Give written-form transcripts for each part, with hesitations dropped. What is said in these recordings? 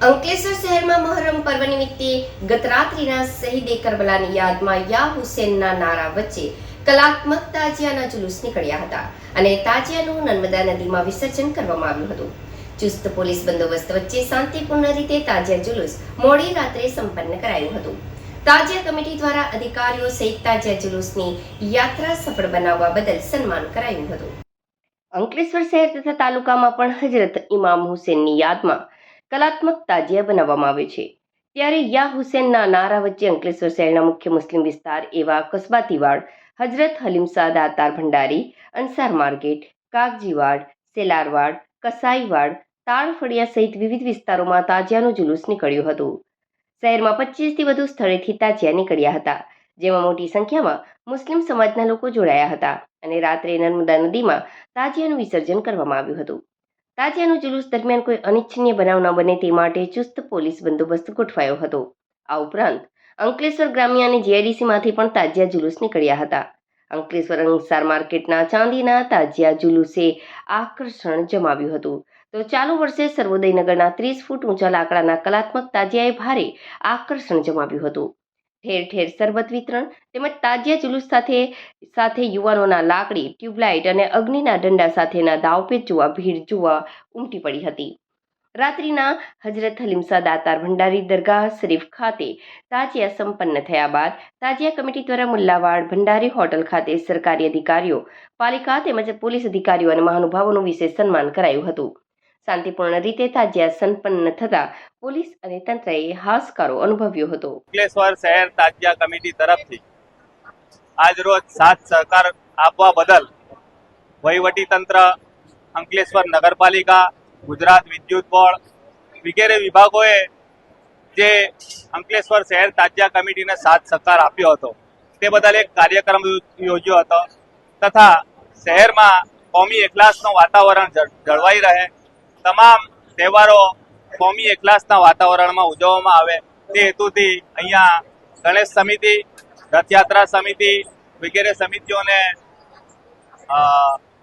અંકલેશ્વર શહેરમાં મહોરમ પર્વ નિમિત્તે ગત રાત્રિના શહીદે કરબલાની યાદમાં યા હુસેનના નારા વચ્ચે કલાત્મક તાજિયાના જુલુસ નીકળ્યા હતા અને તાજિયાનું નર્મદા નદીમાં વિસર્જન કરવામાં આવ્યું હતું। ચુસ્ત પોલીસ બંદોબસ્ત વચ્ચે શાંતિપૂર્ણ રીતે તાજિયા જુલુસ મોડી રાત્રે સંપન્ન કરાયું હતું। તાજિયા કમિટી દ્વારા અધિકારીઓ સહિત તાજિયા જુલુસની યાત્રા સફળ બનાવવા બદલ સન્માન કરાયું હતું। અંકલેશ્વર શહેર તથા તાલુકામાં પણ હજરત ઇમામ હુસેનની યાદમાં કલાત્મક તાજિયા બનાવવામાં આવે છે। ત્યારે યા હુસેનના નારા વચ્ચે અંકલેશ્વર શહેરના મુખ્ય મુસ્લિમ વિસ્તાર એવા કસ્બાતીવાડ, હજરત હલીમશા દાતાર ભંડારી, અંસાર માર્કેટ, કાગજીવાડ, સેલારવાડ, કસાઈવાડ, તાળફળિયા સહિત વિવિધ વિસ્તારોમાં તાજિયાનું જુલુસ નીકળ્યું હતું। શહેરમાં 25થી વધુ સ્થળેથી તાજિયા નીકળ્યા હતા, જેમાં મોટી સંખ્યામાં મુસ્લિમ સમાજના લોકો જોડાયા હતા અને રાત્રે નર્મદા નદીમાં તાજિયાનું વિસર્જન કરવામાં આવ્યું હતું। તાજિયાનું જુલુસ દરમિયાન કોઈ અનિચ્છનીય બનાવ ન બને તે માટે ચુસ્ત પોલીસ બંદોબસ્ત ગોઠવાયો હતો। આ ઉપરાંત અંકલેશ્વર ગ્રામ્ય અને જીઆઈડીસીમાંથી પણ તાજિયા જુલુસ નીકળ્યા હતા। અંકલેશ્વર અંસાર માર્કેટના ચાંદીના તાજિયા જુલુસે આકર્ષણ જમાવ્યું હતું, તો ચાલુ વર્ષે સર્વોદયનગરના 30 ફૂટ ઊંચા લાકડાના કલાત્મક તાજિયાએ ભારે આકર્ષણ જમાવ્યું હતું। ઠેર ઠેર શરબત વિતરણ તેમજ તાજિયા જુલુસ સાથે યુવાનોના લાકડી, ટ્યુબલાઇટ અને અગ્નિના દંડા સાથેના દાવપેચ જોવા ભીડ જોવા ઉમટી પડી હતી। રાત્રિના હજરત હલીમશા દાતાર ભંડારી દરગાહ શરીફ ખાતે તાજિયા સંપન્ન થયા બાદ તાજિયા કમિટી દ્વારા મુલ્લાવાડ ભંડારી હોટલ ખાતે સરકારી અધિકારીઓ, પાલિકા તેમજ પોલીસ અધિકારીઓ અને મહાનુભાવોનું વિશેષ સન્માન કરાયું હતું। શાંતિપૂર્ણ રીતે તાજિયા સંપન્ન થતા પોલીસ અને તંત્રએ હાશકારો અનુભવ્યો હતો। અંકલેશ્વર શહેર તાજિયા કમિટી તરફથી આજરોજ સાથ સહકાર આપવા બદલ વહીવટી તંત્ર, અંકલેશ્વર નગરપાલિકા, ગુજરાત વિદ્યુત બોર્ડ વગેરે વિભાગોએ જે અંકલેશ્વર શહેર તાજિયા કમિટીને સાથ સહકાર આપ્યો હતો તે બદલ એક કાર્યક્રમ યોજ્યો હતો તથા શહેરમાં કોમી એકલાસનું વાતાવરણ જળવાઈ રહે, તમામ તહેવારો કોમી એકલાસના વાતાવરણમાં ઉજવવામાં આવે તે હેતુથી અહીંયા ગણેશ સમિતિ, રથયાત્રા સમિતિ વગેરે સમિતિઓને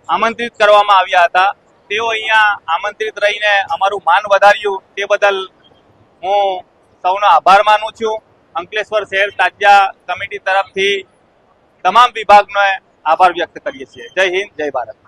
આમંત્રિત કરવામાં આવ્યા હતા। તેઓ અહીંયા આમંત્રિત રહીને અમારું માન વધાર્યું તે બદલ હું સૌનો આભાર માનું છું। અંકલેશ્વર શહેર તાજિયા કમિટી તરફથી તમામ વિભાગનો આભાર વ્યક્ત કરીએ છીએ। જય હિન્દ, જય ભારત।